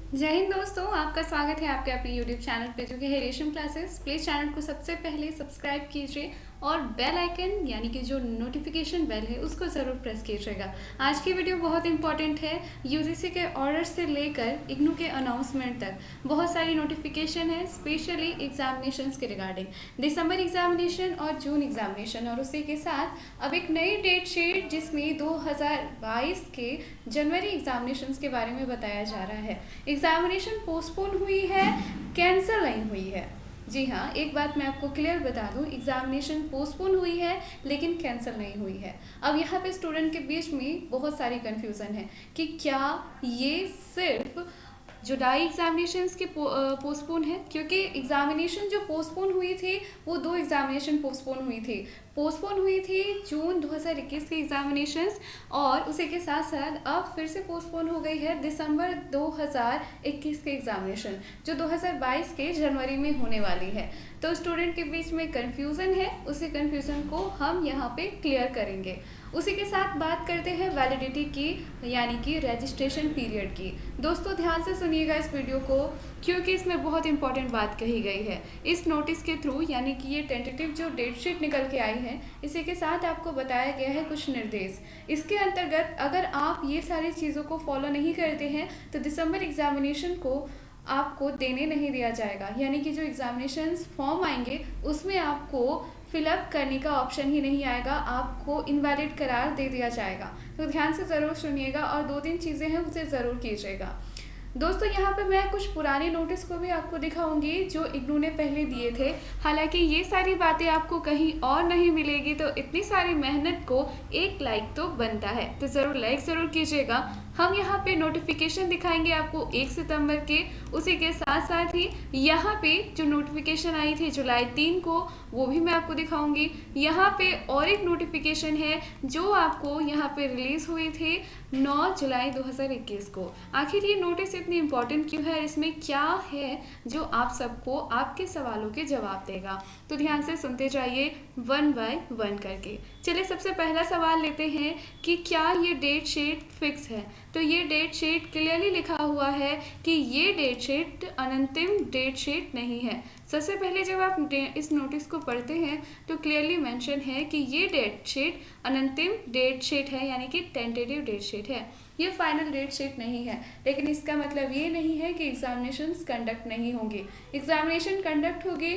जय हिंद दोस्तों, आपका स्वागत है आपके अपने यूट्यूब चैनल पे जो कि है रेशम क्लासेस। प्लीज़ चैनल को सबसे पहले सब्सक्राइब कीजिए और बेल आइकन यानी कि जो नोटिफिकेशन बेल है उसको ज़रूर प्रेस कीजिएगा। आज की वीडियो बहुत इंपॉर्टेंट है। यूजीसी के ऑर्डर से लेकर इग्नू के अनाउंसमेंट तक बहुत सारी नोटिफिकेशन है, स्पेशली एग्जामिनेशंस के रिगार्डिंग दिसंबर एग्जामिनेशन और जून एग्जामिनेशन, और उसी के साथ अब एक नई डेट शीट जिसमें 2022 के जनवरी एग्जामिनेशंस के बारे में बताया जा रहा है। एग्जामिनेशन पोस्टपोन हुई है, कैंसिल नहीं हुई है। जी हाँ, एक बात मैं आपको क्लियर बता दूं, एग्जामिनेशन पोस्टपोन हुई है लेकिन कैंसिल नहीं हुई है। अब यहाँ पे स्टूडेंट के बीच में बहुत सारी कन्फ्यूज़न है कि क्या ये सिर्फ जुलाई एग्जामिनेशंस के पोस्टपोन है, क्योंकि एग्जामिनेशन जो पोस्टपोन हुई थी वो दो एग्जामिनेशन पोस्टपोन हुई थी जून 2021 की एग्जामिनेशंस, और उसी के साथ साथ अब फिर से पोस्टपोन हो गई है दिसंबर 2021 के एग्जामिनेशन जो 2022 के जनवरी में होने वाली है। तो स्टूडेंट के बीच में कन्फ्यूज़न है, उसी कन्फ्यूज़न को हम यहाँ पे क्लियर करेंगे। उसी के साथ बात करते हैं वैलिडिटी की, यानी कि रजिस्ट्रेशन पीरियड की। दोस्तों ध्यान से सुनिएगा इस वीडियो को, क्योंकि इसमें बहुत इंपॉर्टेंट बात कही गई है। इस नोटिस के थ्रू, यानी कि ये टेंटेटिव जो डेट शीट निकल के आई है, इसी के साथ आपको बताया गया है कुछ निर्देश। इसके अंतर्गत अगर आप ये सारी चीज़ों को फॉलो नहीं करते हैं तो दिसंबर एग्जामिनेशन को आपको देने नहीं दिया जाएगा, यानी कि जो एग्जामिनेशन फॉर्म आएंगे उसमें आपको फिलअप करने का ऑप्शन ही नहीं आएगा, आपको इनवैलिड करार दे दिया जाएगा। तो ध्यान से ज़रूर सुनिएगा और दो तीन चीज़ें हैं उसे ज़रूर कीजिएगा। दोस्तों यहाँ पे मैं कुछ पुराने नोटिस को भी आपको दिखाऊंगी जो इग्नू ने पहले दिए थे। हालांकि ये सारी बातें आपको कहीं और नहीं मिलेगी, तो इतनी सारी मेहनत को एक लाइक तो बनता है, तो ज़रूर लाइक ज़रूर कीजिएगा। हम यहाँ पे नोटिफिकेशन दिखाएंगे आपको 1 सितंबर के, उसी के साथ साथ ही यहाँ पे जो नोटिफिकेशन आई थी जुलाई 3 को वो भी मैं आपको दिखाऊंगी। यहाँ पे और एक नोटिफिकेशन है जो आपको यहाँ पे रिलीज़ हुई थी 9 जुलाई 2021 को। आखिर ये नोटिस इतनी इम्पोर्टेंट क्यों है, इसमें क्या है जो आप सबको आपके सवालों के जवाब देगा, तो ध्यान से सुनते जाइए वन बाय वन करके। चलिए सबसे पहला सवाल लेते हैं कि क्या ये डेट शीट फिक्स है। तो ये डेट शीट क्लियरली लिखा हुआ है कि ये डेट शीट अनंतिम डेट शीट नहीं है। सबसे पहले जब आप इस नोटिस को पढ़ते हैं तो क्लियरली मेंशन है कि ये डेट शीट अनंतिम डेट शीट है, यानी कि टेंटेटिव डेट शीट है, ये फाइनल डेट शीट नहीं है। लेकिन इसका मतलब ये नहीं है कि एग्जामिनेशंस कंडक्ट नहीं होंगे, एग्जामिनेशन कंडक्ट होगी।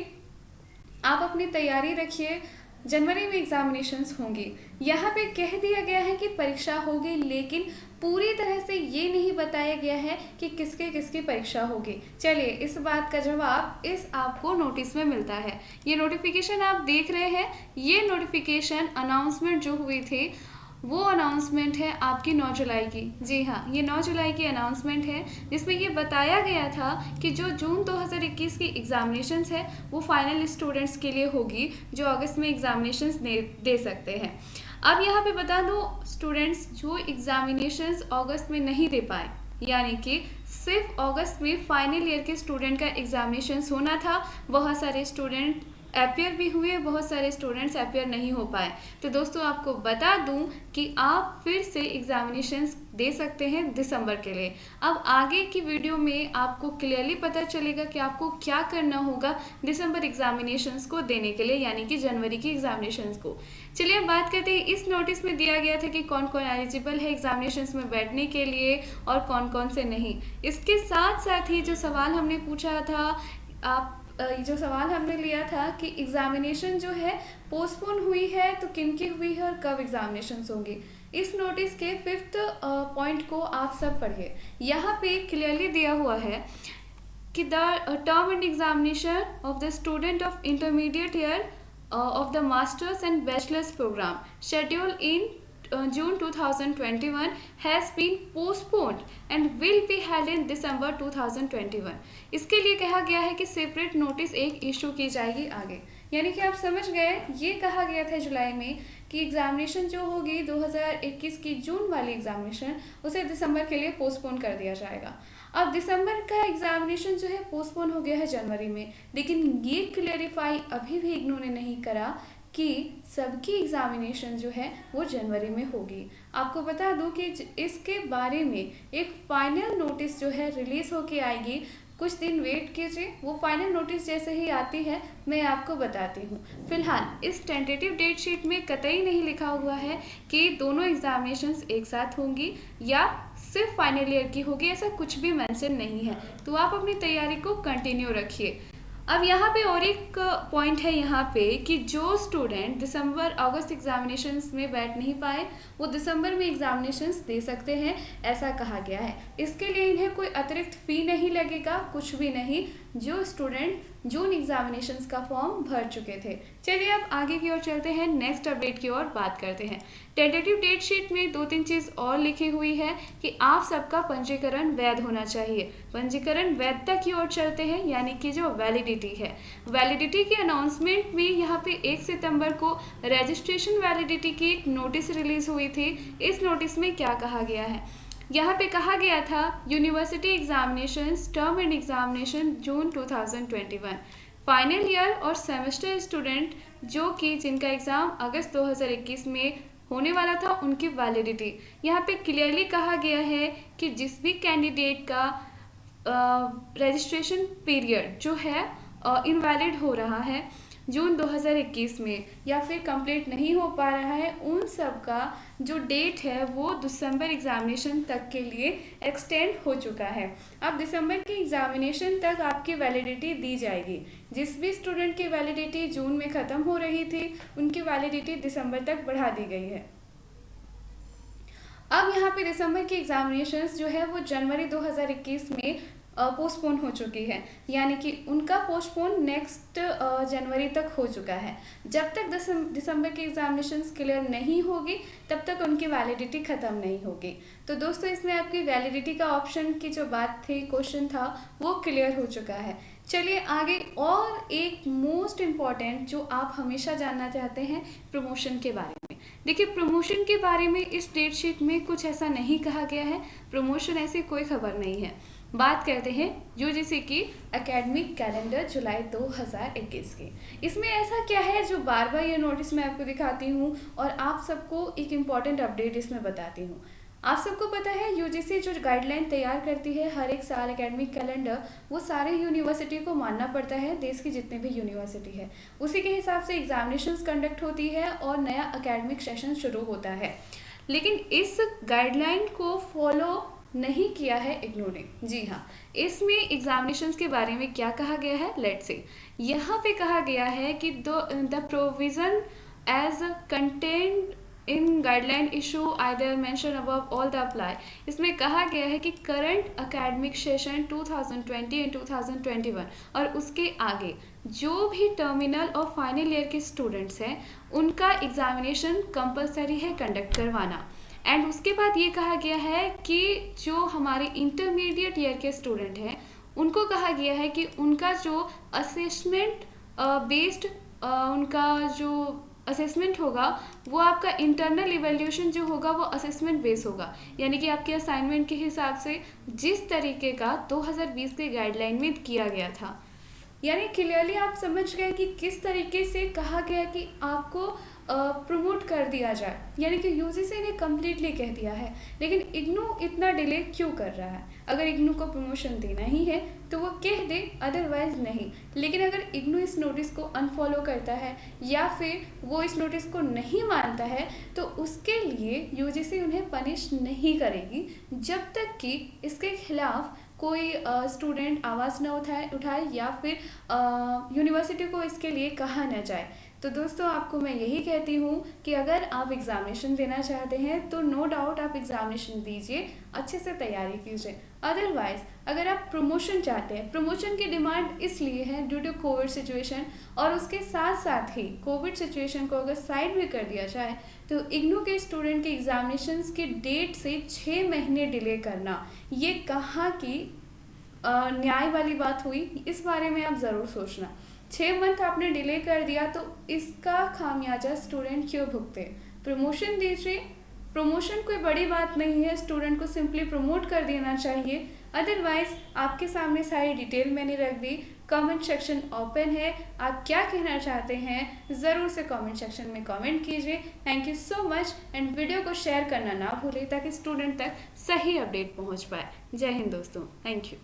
आप अपनी तैयारी रखिए, जनवरी में एग्जामिनेशंस होंगी। यहाँ पे कह दिया गया है कि परीक्षा होगी, लेकिन पूरी तरह से ये नहीं बताया गया है कि किसके किसकी परीक्षा होगी। चलिए इस बात का जवाब इस आपको नोटिस में मिलता है। ये नोटिफिकेशन आप देख रहे हैं, ये नोटिफिकेशन अनाउंसमेंट जो हुई थी वो अनाउंसमेंट है आपकी 9 जुलाई की। जी हाँ, ये 9 जुलाई की अनाउंसमेंट है जिसमें ये बताया गया था कि जो जून 2021 की एग्जामिनेशंस है वो फाइनल स्टूडेंट्स के लिए होगी जो अगस्त में एग्जामिनेशंस दे सकते हैं। अब यहाँ पे बता दो, स्टूडेंट्स जो एग्जामिनेशंस अगस्त में नहीं दे पाए, यानी कि सिर्फ अगस्त में फाइनल ईयर के स्टूडेंट का एग्जामिनेशंस होना था, बहुत सारे स्टूडेंट अपियर भी हुए, बहुत सारे स्टूडेंट्स अपियर नहीं हो पाए। तो दोस्तों आपको बता दूं कि आप फिर से एग्जामिनेशंस दे सकते हैं दिसंबर के लिए। अब आगे की वीडियो में आपको क्लियरली पता चलेगा कि आपको क्या करना होगा दिसंबर एग्जामिनेशंस को देने के लिए, यानी कि जनवरी की एग्जामिनेशंस को। चलिए अब बात करते हैं, इस नोटिस में दिया गया था कि कौन कौन एलिजिबल है एग्जामिनेशंस में बैठने के लिए और कौन कौन से नहीं। इसके साथ साथ ही जो सवाल हमने पूछा था, आप जो सवाल हमने लिया था कि एग्जामिनेशन जो है पोस्टपोन हुई है तो किन की हुई है और कब एग्जामिनेशन होंगी, इस नोटिस के 5th पॉइंट को आप सब पढ़िए। यहाँ पे क्लियरली दिया हुआ है कि the term and examination of the student of intermediate year of the master's and bachelor's program scheduled in June 2021 has been postponed and will be held in December 2021। इसके लिए कहा गया है कि सेपरेट नोटिस एक इशू की जाएगी आगे, यानी कि आप समझ गए, ये कहा गया था जुलाई में कि एग्जामिनेशन जो होगी 2021 की जून वाली एग्जामिनेशन उसे दिसंबर के लिए पोस्टपोन कर दिया जाएगा। अब दिसंबर का एग्जामिनेशन जो है पोस्टपोन हो गया है जनवरी में, लेकिन ये क्लेरिफाई अभी भी इग्नू ने नहीं करा कि सबकी एग्जामिनेशन जो है वो जनवरी में होगी। आपको बता दूं कि इसके बारे में एक फाइनल नोटिस जो है रिलीज होके आएगी। कुछ दिन वेट कीजिए, वो फाइनल नोटिस जैसे ही आती है मैं आपको बताती हूँ। फिलहाल इस टेंटेटिव डेट शीट में कतई नहीं लिखा हुआ है कि दोनों एग्जामिनेशंस एक साथ होंगी या सिर्फ फाइनल ईयर की होगी, ऐसा कुछ भी मेंशन नहीं है। तो आप अपनी तैयारी को कंटिन्यू रखिए। अब यहाँ पे और एक पॉइंट है यहाँ पे कि जो स्टूडेंट दिसंबर अगस्त एग्जामिनेशंस में बैठ नहीं पाए वो दिसंबर में एग्जामिनेशंस दे सकते हैं, ऐसा कहा गया है। इसके लिए इन्हें कोई अतिरिक्त फ़ी नहीं लगेगा, कुछ भी नहीं, जो स्टूडेंट जून एग्जामिनेशंस का फॉर्म भर चुके थे। चलिए अब आगे की ओर चलते हैं, नेक्स्ट अपडेट की ओर बात करते हैं। टेंटेटिव डेट शीट में 2-3 चीज़ और लिखी हुई है कि आप सबका पंजीकरण वैध होना चाहिए। पंजीकरण वैधता की ओर चलते हैं, यानी कि जो वैलिडिटी है, वैलिडिटी की अनाउंसमेंट में यहाँ पे 1 सितंबर को रजिस्ट्रेशन वैलिडिटी की एक नोटिस रिलीज हुई थी। इस नोटिस में क्या कहा गया है, यहाँ पे कहा गया था university examinations term and examination June 2021, final year और सेमेस्टर स्टूडेंट जो कि जिनका एग्ज़ाम अगस्त 2021 में होने वाला था उनकी वैलिडिटी। यहाँ पे क्लियरली कहा गया है कि जिस भी कैंडिडेट का रजिस्ट्रेशन पीरियड जो है इनवैलिड हो रहा है जून 2021 में या फिर कंप्लीट नहीं हो पा रहा है, उन सब का जो डेट है वो दिसंबर एग्जामिनेशन तक के लिए एक्सटेंड हो चुका है। अब दिसंबर के एग्जामिनेशन तक आपकी वैलिडिटी दी जाएगी। जिस भी स्टूडेंट की वैलिडिटी जून में ख़त्म हो रही थी उनकी वैलिडिटी दिसंबर तक बढ़ा दी गई है। अब यहाँ पे दिसंबर की एग्जामिनेशंस जो है वो जनवरी 2021 में पोस्टपोन हो चुकी है, यानी कि उनका पोस्टपोन नेक्स्ट जनवरी तक हो चुका है। जब तक दिसंबर की एग्जामिनेशंस क्लियर नहीं होगी तब तक उनकी वैलिडिटी ख़त्म नहीं होगी। तो दोस्तों इसमें आपकी वैलिडिटी का ऑप्शन की जो बात थी, क्वेश्चन था, वो क्लियर हो चुका है। चलिए आगे, और एक मोस्ट इम्पॉर्टेंट जो आप हमेशा जानना चाहते हैं, प्रमोशन के बारे में। देखिए प्रमोशन के बारे में इस डेट शीट में कुछ ऐसा नहीं कहा गया है, प्रमोशन ऐसी कोई खबर नहीं है। बात करते हैं यूजीसी की एकेडमिक कैलेंडर जुलाई 2021 की। इसमें ऐसा क्या है जो बार बार ये नोटिस मैं आपको दिखाती हूँ और आप सबको एक इम्पॉर्टेंट अपडेट इसमें बताती हूँ। आप सबको पता है यूजीसी जो गाइडलाइन तैयार करती है हर एक साल एकेडमिक कैलेंडर, वो सारे यूनिवर्सिटी को मानना पड़ता है, देश की जितने भी यूनिवर्सिटी है उसी के हिसाब से एग्जामिनेशंस कंडक्ट होती है और नया एकेडमिक सेशन शुरू होता है। लेकिन इस गाइडलाइन को फॉलो नहीं किया है इग्नू ने। जी हाँ, इसमें एग्जामिनेशंस के बारे में क्या कहा गया है, लेट्स से यहाँ पे कहा गया है कि the provision as content in guideline issue either mention above all the apply. इसमें कहा गया है कि करंट एकेडमिक सेशन 2020 एंड 2021 और उसके आगे जो भी टर्मिनल और फाइनल ईयर के स्टूडेंट्स हैं उनका एग्जामिनेशन कंपलसरी है कंडक्ट करवाना। एंड उसके बाद ये कहा गया है कि जो हमारे इंटरमीडिएट ईयर के स्टूडेंट हैं उनको कहा गया है कि उनका जो असेसमेंट बेस्ड उनका जो असेसमेंट होगा वो आपका इंटरनल इवैल्यूएशन जो होगा वो असेसमेंट बेस होगा, यानी कि आपके असाइनमेंट के हिसाब से जिस तरीके का 2020 के गाइडलाइन में किया गया था। यानी क्लियरली आप समझ गए कि किस तरीके से कहा गया कि आपको प्रमोट कर दिया जाए, यानी कि यूजीसी ने कम्प्लीटली कह दिया है। लेकिन इग्नू इतना डिले क्यों कर रहा है? अगर इग्नू को प्रमोशन देना ही है तो वो कह दे, अदरवाइज नहीं। लेकिन अगर इग्नू इस नोटिस को अनफॉलो करता है या फिर वो इस नोटिस को नहीं मानता है तो उसके लिए यूजीसी उन्हें पनिश नहीं करेगी जब तक कि इसके खिलाफ कोई स्टूडेंट आवाज़ न उठाए या फिर यूनिवर्सिटी को इसके लिए कहा न जाए। तो दोस्तों आपको मैं यही कहती हूँ कि अगर आप एग्ज़ामिनेशन देना चाहते हैं तो नो डाउट आप एग्ज़ामिनेशन दीजिए, अच्छे से तैयारी कीजिए। अदरवाइज़ अगर आप प्रमोशन चाहते हैं, प्रमोशन की डिमांड इसलिए है ड्यू टू कोविड सिचुएशन, और उसके साथ साथ ही कोविड सिचुएशन को अगर साइड भी कर दिया जाए तो इग्नू के स्टूडेंट के एग्ज़ामिनेशंस की डेट से 6 महीने डिले करना, ये कहाँ की न्याय वाली बात हुई? इस बारे में आप ज़रूर सोचना। 6 मंथ आपने डिले कर दिया तो इसका खामियाजा स्टूडेंट क्यों भुगते? प्रमोशन दीजिए, प्रमोशन कोई बड़ी बात नहीं है, स्टूडेंट को सिंपली प्रमोट कर देना चाहिए। अदरवाइज आपके सामने सारी डिटेल मैंने रख दी। कमेंट सेक्शन ओपन है, आप क्या कहना चाहते हैं ज़रूर से कमेंट सेक्शन में कमेंट कीजिए। Thank you so much and video को शेयर करना ना भूलें ताकि स्टूडेंट तक सही अपडेट पहुंच पाए। जय हिंद दोस्तों, थैंक यू।